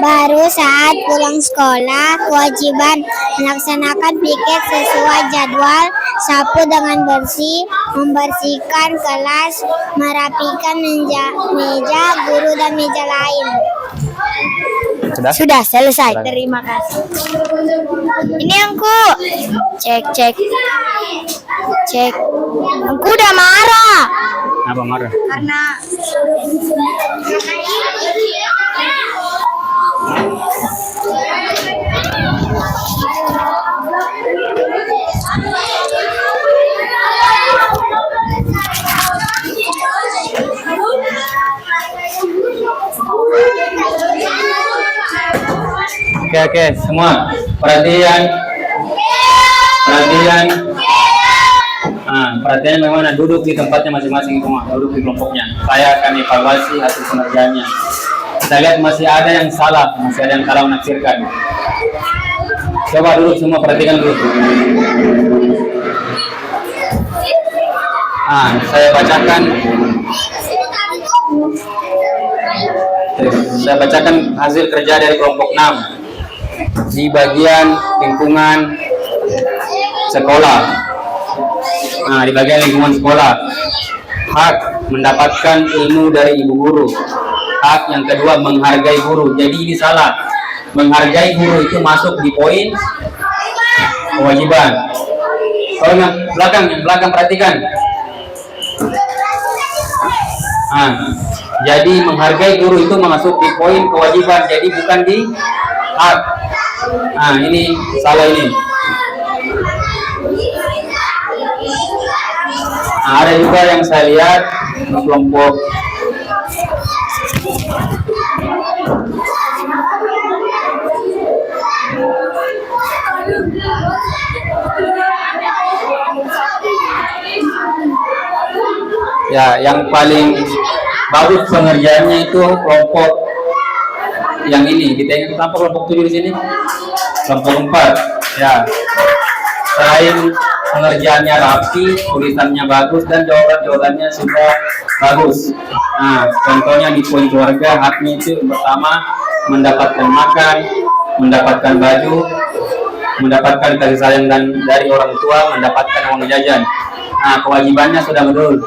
baru saat pulang sekolah. Kewajiban melaksanakan piket sesuai jadwal, sapu dengan bersih, membersihkan kelas, merapikan meja guru dan meja lain. Sudah selesai. Terima kasih. Ini Angku. Cek. Angku udah marah. Apa marah? Karena Oke, semua perhatian. Perhatian bagaimana duduk di tempatnya masing-masing semua, duduk di kelompoknya. Saya akan evaluasi hasil pengerjaannya. Kita lihat masih ada yang salah menafsirkan. Coba duduk semua, perhatikan dulu. Saya bacakan hasil kerja dari kelompok 6. di bagian lingkungan sekolah. Nah, di bagian lingkungan sekolah, hak mendapatkan ilmu dari ibu guru. Hak yang kedua, menghargai guru. Jadi ini salah. Menghargai guru itu masuk di poin kewajiban. Kalau yang belakang perhatikan. Jadi menghargai guru itu masuk di poin kewajiban, jadi bukan di hak. Ini salah ini. Ada juga yang saya lihat kelompok ya, yang paling bagus pengerjaannya itu kelompok yang ini. Kita ingat kenapa kelompok 7 di sini? Kelompok 4. Ya. Selain pengerjaannya rapi, tulisannya bagus, dan jawabannya sudah bagus. Nah, contohnya di poin keluarga, haknya itu pertama mendapatkan makan, mendapatkan baju, mendapatkan kasih sayang dan dari orang tua, mendapatkan uang jajan. Nah, kewajibannya sudah betul.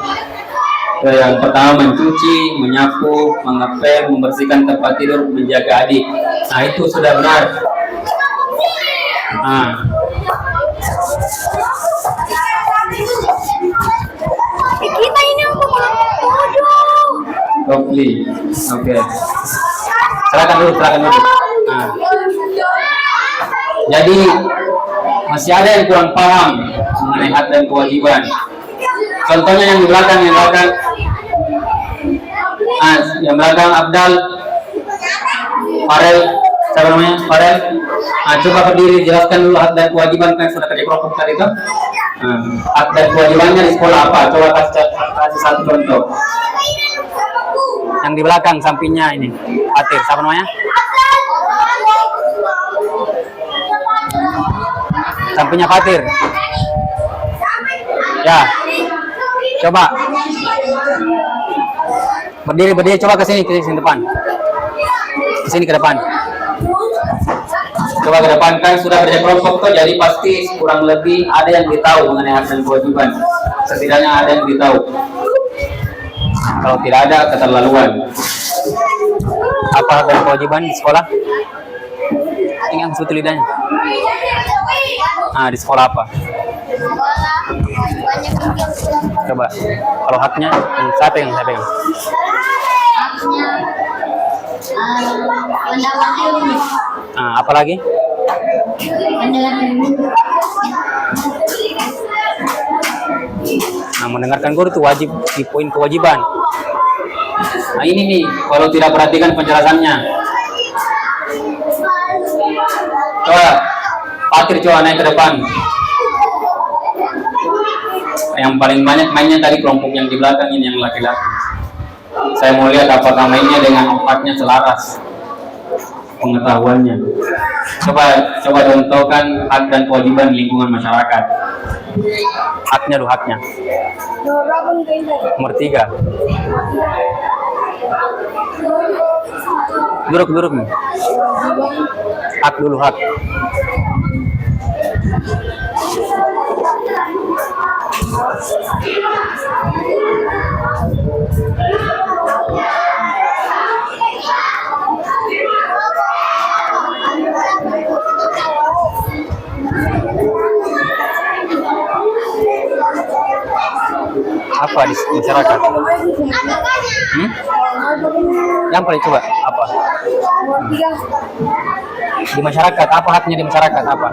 Yang pertama mencuci, menyapu, mengepel, membersihkan tempat tidur, menjaga adik. Nah, itu sudah benar. Kita ini untuk Oke. Silakan dulu. Jadi masih ada yang kurang paham mengenai hak dan kewajiban. Contohnya yang di belakang, yang belakang Abdal, Farel, siapa namanya? Farel. Coba berdiri, jelaskan dulu hak dan kewajiban, kan sudah kerja kelompok tadi itu. Hak dan kewajibannya di sekolah apa? Coba kasih satu contoh. Yang di belakang sampingnya ini, Fatir, siapa namanya? Sampingnya Fatir. Ya. Coba berdiri, coba ke sini depan. Ke sini ke depan. Coba ke depan, kan sudah kerja kelompok tuh, jadi pasti kurang lebih ada yang ditahu mengenai hak dan kewajiban. Setidaknya ada yang ditahu. Kalau tidak ada, keterlaluan. Apa hak dan kewajiban di sekolah? Ingat suatu lidahnya. Di sekolah apa? Coba, kalau haknya siapa yang saya pegang? Apa lagi? Mendengarkan guru itu wajib di poin kewajiban. Nah, ini nih, kalau tidak perhatikan penjelasannya. Coba, Fatir, coba naik ke depan. Yang paling banyak mainnya tadi kelompok yang di belakang ini, yang laki-laki. Saya mau lihat apakah mainnya dengan empatnya selaras pengetahuannya. Coba contohkan hak dan kewajiban lingkungan masyarakat. Haknya. Nomor 3. Duduk nih. Hak dulu, hak. Apa di masyarakat? Yang paling coba apa? Di masyarakat, apa haknya di masyarakat apa?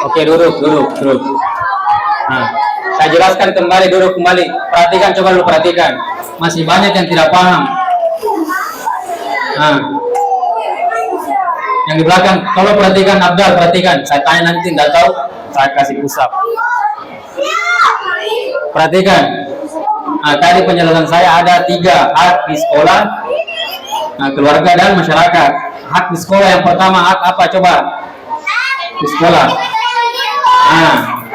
Oke, duduk. Saya jelaskan kembali, duduk kembali. Perhatikan. Masih banyak yang tidak paham. Yang di belakang, kalau perhatikan Abdal, perhatikan. Saya tanya nanti, nggak tahu, saya kasih pusap. Perhatikan. Tadi penjelasan saya ada 3 hak di sekolah. keluarga dan masyarakat. Hak di sekolah yang pertama, hak apa coba? Di sekolah.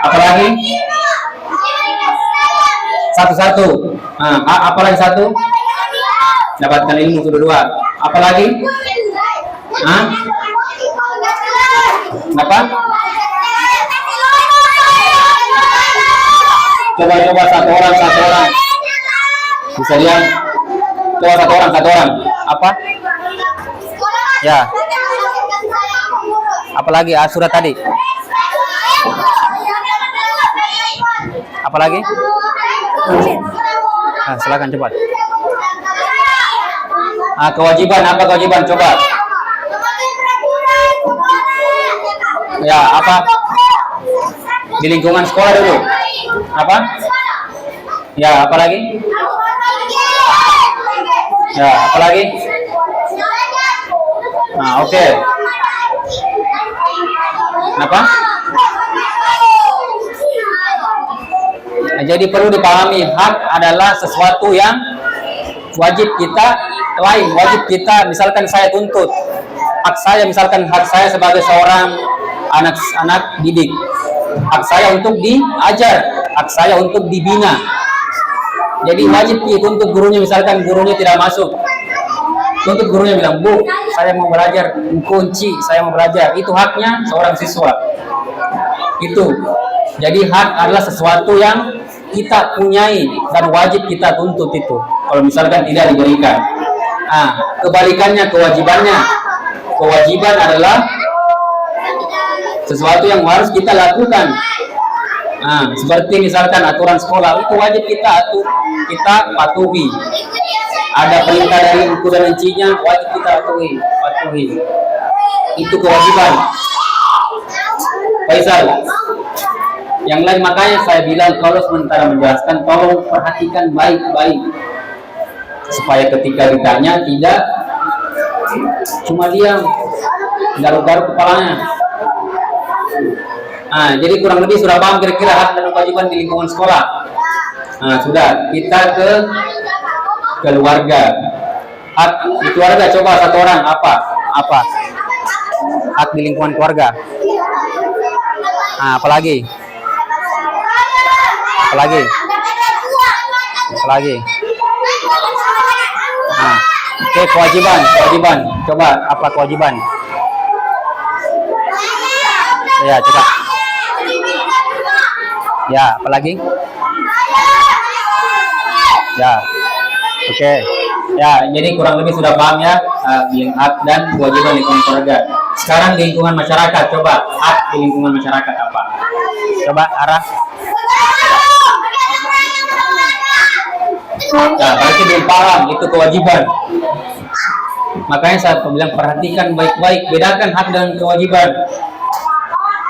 Apalagi? Satu-satu. Hak apalagi satu? Dapatkan ilmu itu dua. Apalagi? Apa? Coba satu orang. Bisa diam. Coba satu orang. Apa? Ya. Apalagi surat tadi. Apalagi? Silakan cepat. Kewajiban, apa kewajiban? Coba. Ya, apa? Di lingkungan sekolah dulu. Apa? Ya, apalagi? Ya, apalagi? Oke. Kenapa? Jadi perlu dipahami, hak adalah sesuatu yang wajib kita misalkan saya tuntut hak saya, misalkan hak saya sebagai seorang anak didik, hak saya untuk diajar, hak saya untuk dibina. Jadi wajib dituntut gurunya, misalkan gurunya tidak masuk, tuntut gurunya, bilang, Bu, saya mau belajar, kunci, saya mau belajar. Itu haknya seorang siswa. Itu. Jadi hak adalah sesuatu yang kita punyai dan wajib kita tuntut itu. Kalau misalkan tidak diberikan. Kebalikannya, kewajibannya. Kewajiban adalah sesuatu yang harus kita lakukan. Seperti misalkan aturan sekolah, itu wajib kita patuhi. Ada perintah dari ibu dan encinya, wajib kita patuhi. Itu kewajiban. Faisal. Yang lain, makanya saya bilang kalau sementara menjelaskan, tolong perhatikan baik-baik supaya ketika ditanya tidak cuma diam, garuk-garuk kepalanya. Jadi kurang lebih sudah paham kira-kira hak dan kewajiban di lingkungan sekolah. Sudah, kita ke keluarga. Hak di keluarga, coba satu orang apa? Hak di lingkungan keluarga. Apalagi? Oke, kewajiban. Coba apa kewajiban? Ya, coba. Ya, apalagi? Ya. Oke. Ya, jadi kurang lebih sudah paham ya hak dan kewajiban lingkungan keluarga. Sekarang di lingkungan masyarakat, coba hak di lingkungan masyarakat apa? Coba arah. Berarti belum paham, itu kewajiban. Makanya saya bilang perhatikan baik-baik, bedakan hak dan kewajiban.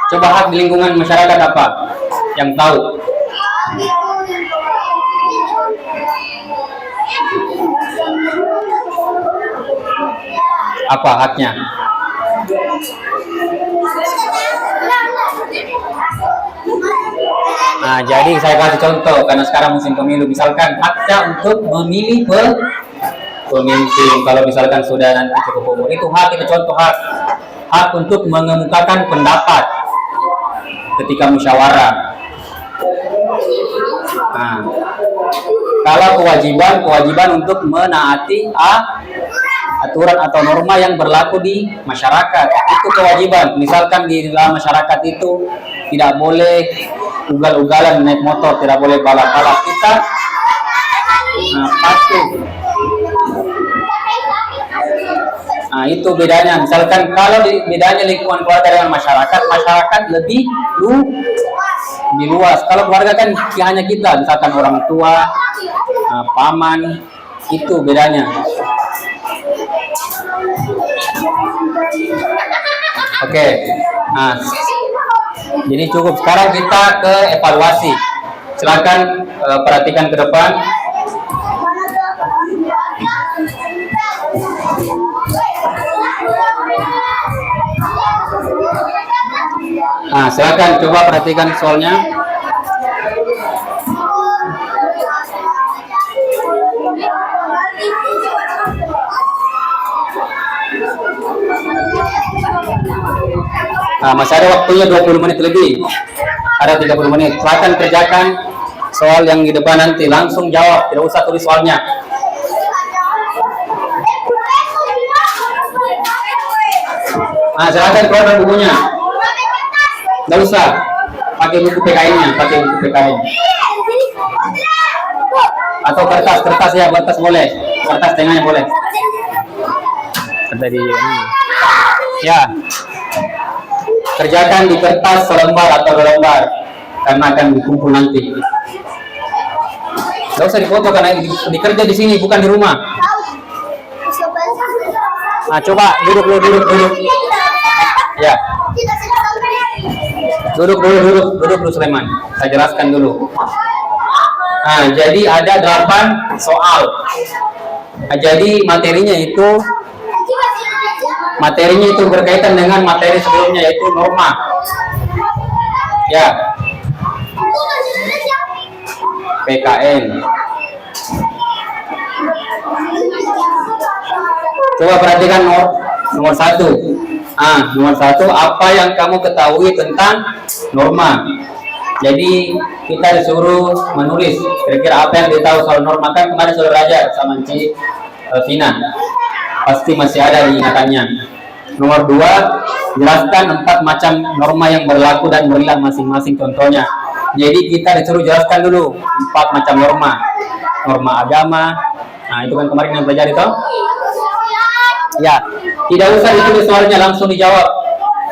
Coba hak di lingkungan masyarakat apa? Yang tahu? Apa haknya? Jadi saya kasih contoh, karena sekarang musim pemilu, misalkan haknya untuk memilih pemimpin. Kalau misalkan sudah nanti cukup umur, itu hak, itu contoh hak untuk mengemukakan pendapat ketika musyawarah. Kalau kewajiban untuk menaati aturan atau norma yang berlaku di masyarakat, itu kewajiban. Misalkan di dalam masyarakat itu tidak boleh ugal-ugalan naik motor, tidak boleh balap-balap, kita patuh. Itu bedanya. Misalkan kalau bedanya lingkungan keluarga dengan masyarakat lebih luas. Kalau keluarga kan hanya kita, misalkan orang tua, paman, itu bedanya. Oke. Jadi cukup. Sekarang kita ke evaluasi. Silakan perhatikan ke depan. Silakan coba perhatikan soalnya. Nah, masih ada waktunya 20 menit lebih. Ada 30 menit. Silakan kerjakan soal yang di depan nanti. Langsung jawab, tidak usah tulis soalnya. Nah, silakan keluarkan bukunya. Tidak usah. Pakai buku PKN-nya, pakai buku PKN. Atau kertas ya, kertas boleh. Kertas tengahnya boleh. Tadi ya. Kerjakan di kertas selembar atau 2 lembar karena akan dikumpul nanti. Tidak usah difoto karena dikerja di sini bukan di rumah. Nah, coba duduk. Ya. Duduk dulu Sulaiman. Saya jelaskan dulu. Nah, jadi ada 8 soal. Nah, jadi materinya itu berkaitan dengan materi sebelumnya yaitu norma. Ya. PKN. Coba perhatikan nomor 1. Nomor 1, apa yang kamu ketahui tentang norma? Jadi kita disuruh menulis kira-kira apa yang ditahu soal norma. Kan kemarin sudah belajar sama Ci Vina, pasti masih ada di ingatannya. Nomor 2, jelaskan 4 macam norma yang berlaku dan berhilang masing-masing contohnya. Jadi kita disuruh jelaskan dulu 4 macam norma. Norma agama. Nah, itu kan kemarin yang belajar itu. Ya, tidak usah ditulis soalnya, langsung dijawab.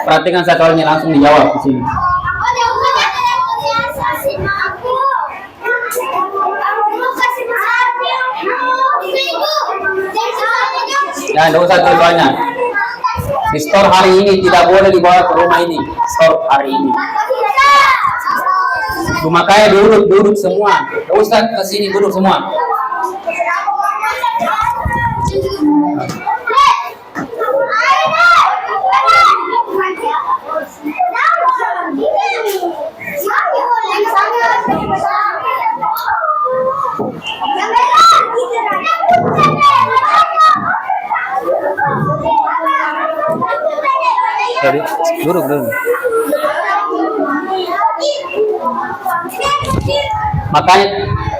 Perhatikan soalnya, langsung dijawab di sini. Ya, tidak usah tulis soalnya. Di store hari ini tidak boleh dibawa ke rumah ini. Store hari ini. Rumah kaya duduk semua. Tidak usah ke sini, duduk semua. Sorry, duduk. Makanya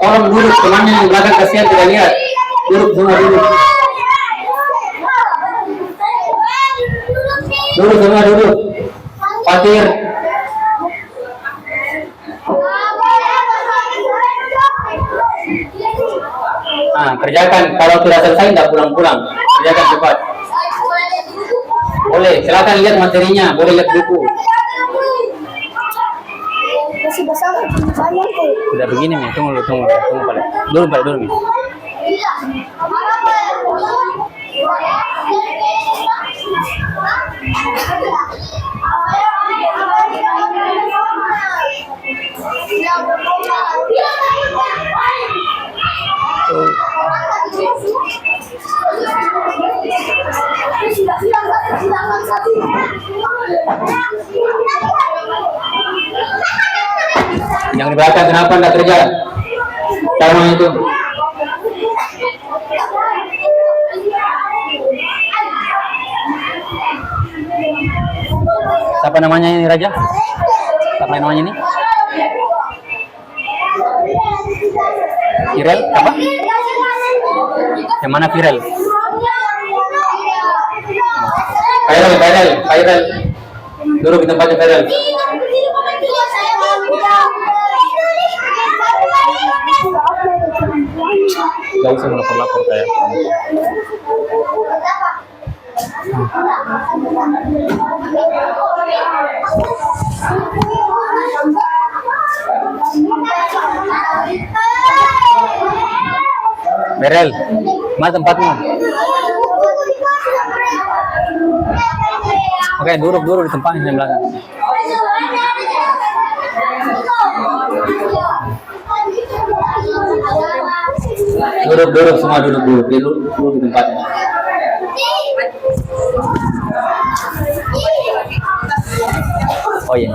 orang duduk, temannya yang belakang kasihan tidak lihat. Duduk semua, duduk. Duduk semua, duduk. Fatir. Nah, kerjakan. Kalau tidak selesai, tidak pulang-pulang. Kerjakan cepat. Boleh, silakan lihat materinya. Boleh lihat buku. Udah begini nih, tunggu balik. Dulu nih. Yang di belakang kenapa enggak kerja? Sama itu. Siapa namanya ini, Raja? Siapa namanya ini? Viral? Apa? Yang mana viral? Viral. Duduk di tempatnya viral. Gak usah melapor-lapor kayak kamu. Berel, mana tempatmu? Oke, duduk di tempatnya yang belakang. Duduk semua, duduk di tempatnya. Oh iya.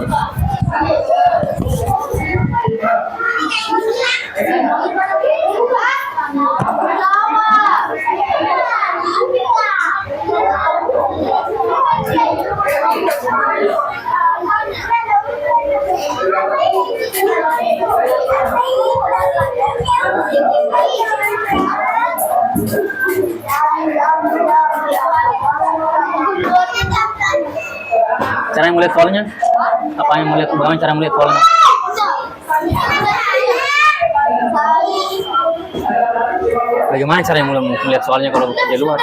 caranya melihat soalnya? Apa yang melihat? Bagaimana cara melihat soalnya? Bagaimana caranya melihat soalnya kalau di luar?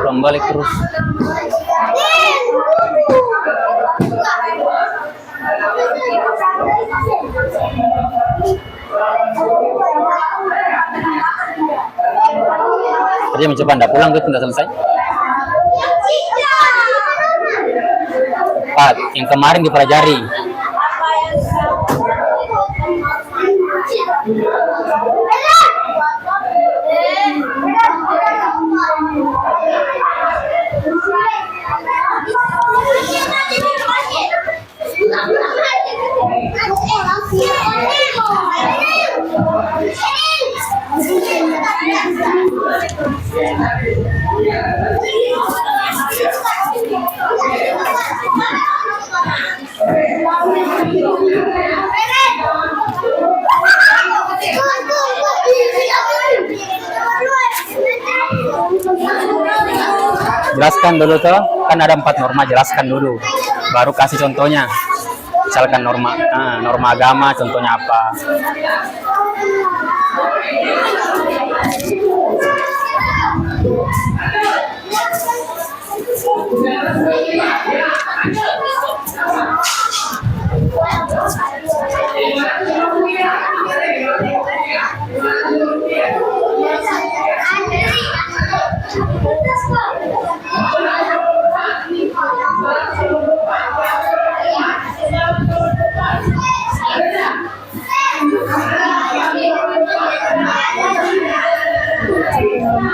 Pulang balik terus. Tadi mencoba anda pulang gitu nggak selesai. Pak, yang kemarin dipelajari. Jelaskan dulu tuh, kan ada 4 norma, jelaskan dulu, baru kasih contohnya. Misalkan norma agama, contohnya apa?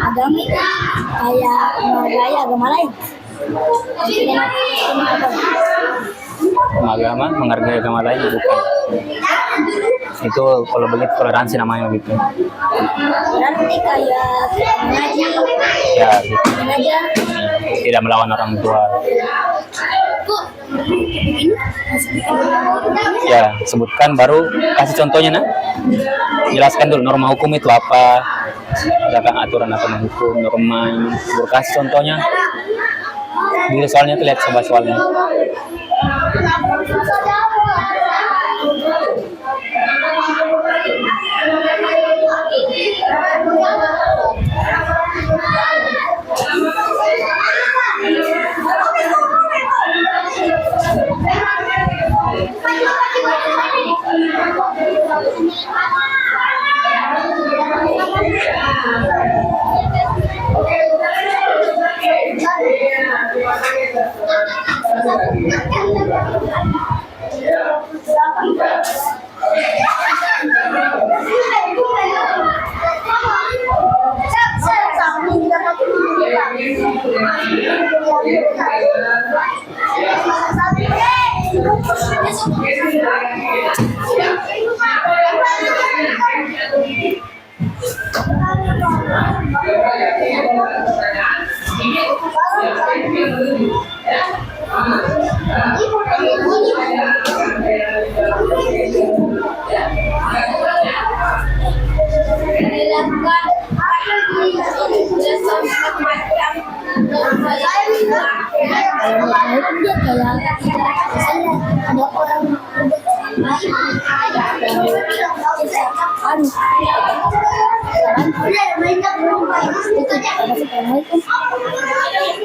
Agama kayak menghargai agama lain. Agama menghargai agama lain bukan. Itu kalau begitu toleransi namanya begitu. Berarti kayak mengaji. Ya, gitu. Mengajar. Tidak melawan orang tua. Ya, sebutkan baru kasih contohnya, nah. Jelaskan dulu norma hukum itu apa. Misalkan aturan atau hukum, norma ini. Baru kasih contohnya. Di soalnya tuh lihat coba soalnya.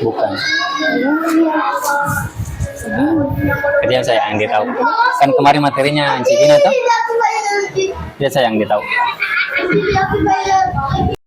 Bukan. Jadi saya yang dia tahu. Kan kemarin materinya Cikina tuh. Dia saya yang dia tahu.